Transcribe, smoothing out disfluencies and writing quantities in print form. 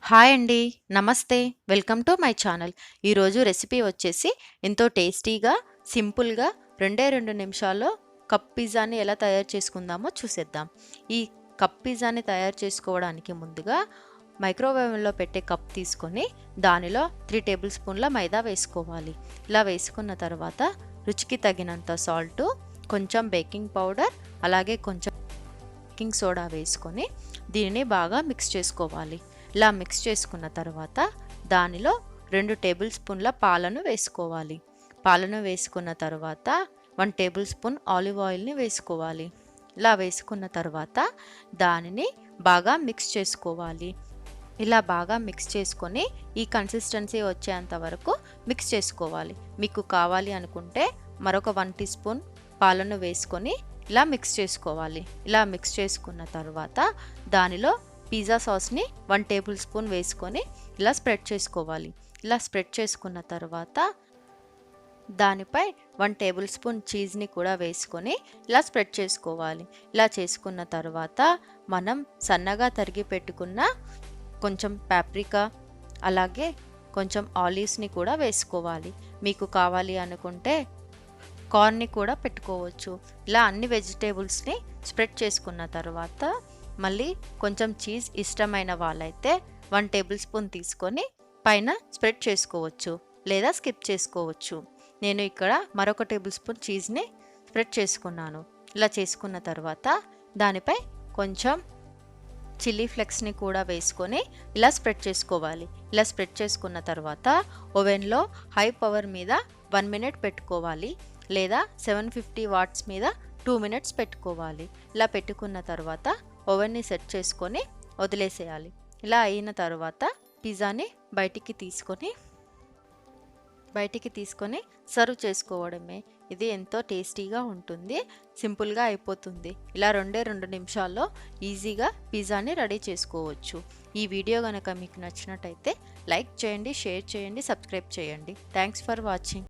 Hi అండి. నమస్తే. Welcome to my channel. ఈరోజు రెసిపీ వచ్చేసి ఎంతో టేస్టీగా, సింపుల్‌గా 2 నిమిషాల్లో కప్ పిజ్జాని ఎలా తయారు చేసుకుందామో చూసేద్దాం. ఈ కప్ పిజ్జాని తయారు చేసుకోవడానికి ముందుగా మైక్రోవేవ్‌లో పెట్టే కప్ తీసుకొని దానిలో 3 టేబుల్ స్పూన్ల మైదా వేసుకోవాలి. ఇలా వేసుకున్న తర్వాత రుచికి తగినంత సాల్టు, కొంచెం బేకింగ్ పౌడర్, అలాగే కొంచెం బేకింగ్ సోడా వేసుకొని దీనిని బాగా మిక్స్ చేసుకోవాలి. ఇలా మిక్స్ చేసుకున్న తర్వాత దానిలో 2 టేబుల్ స్పూన్ల పాలను వేసుకోవాలి. పాలను వేసుకున్న తర్వాత 1 టేబుల్ స్పూన్ ఆలివ్ ఆయిల్ని వేసుకోవాలి. ఇలా వేసుకున్న తర్వాత దానిని బాగా మిక్స్ చేసుకోవాలి. ఇలా బాగా మిక్స్ చేసుకొని ఈ కన్సిస్టెన్సీ వచ్చేంత వరకు మిక్స్ చేసుకోవాలి. మీకు కావాలి అనుకుంటే మరొక 1 టీ స్పూన్ పాలను వేసుకొని ఇలా మిక్స్ చేసుకోవాలి. ఇలా మిక్స్ చేసుకున్న తర్వాత దానిలో పిజ్జా సాస్ని 1 టేబుల్ స్పూన్ వేసుకొని ఇలా స్ప్రెడ్ చేసుకోవాలి. ఇలా స్ప్రెడ్ చేసుకున్న తర్వాత దానిపై 1 టేబుల్ స్పూన్ చీజ్ని కూడా వేసుకొని ఇలా స్ప్రెడ్ చేసుకోవాలి. ఇలా చేసుకున్న తర్వాత మనం సన్నగా తరిగి పెట్టుకున్న కొంచెం పాప్రికా, అలాగే కొంచెం ఆలివ్స్ని కూడా వేసుకోవాలి. మీకు కావాలి అనుకుంటే కార్న్ని కూడా పెట్టుకోవచ్చు. ఇలా అన్ని వెజిటేబుల్స్ని స్ప్రెడ్ చేసుకున్న తర్వాత మళ్ళీ కొంచెం చీజ్ ఇష్టమైన వాళ్ళైతే 1 టేబుల్ స్పూన్ తీసుకొని పైన స్ప్రెడ్ చేసుకోవచ్చు, లేదా స్కిప్ చేసుకోవచ్చు. నేను ఇక్కడ మరొక టేబుల్ స్పూన్ చీజ్ని స్ప్రెడ్ చేసుకున్నాను. ఇలా చేసుకున్న తర్వాత దానిపై కొంచెం చిల్లీ ఫ్లెక్స్ని కూడా వేసుకొని ఇలా స్ప్రెడ్ చేసుకోవాలి. ఇలా స్ప్రెడ్ చేసుకున్న తర్వాత ఓవెన్లో హై పవర్ మీద 1 మినిట్ పెట్టుకోవాలి, లేదా 750 వాట్స్ మీద 2 మినిట్స్ పెట్టుకోవాలి. ఇలా పెట్టుకున్న తర్వాత ఓవెన్ని సెట్ చేసుకొని వదిలేసేయాలి. ఇలా అయిన తర్వాత పిజ్జాని బయటికి తీసుకొని సర్వ్ చేసుకోవడమే. ఇది ఎంతో టేస్టీగా ఉంటుంది, సింపుల్గా అయిపోతుంది. ఇలా 2 నిమిషాల్లో ఈజీగా పిజ్జాని రెడీ చేసుకోవచ్చు. ఈ వీడియో కనుక మీకు నచ్చినట్టయితే లైక్ చేయండి, షేర్ చేయండి, సబ్స్క్రైబ్ చేయండి. Thanks for watching.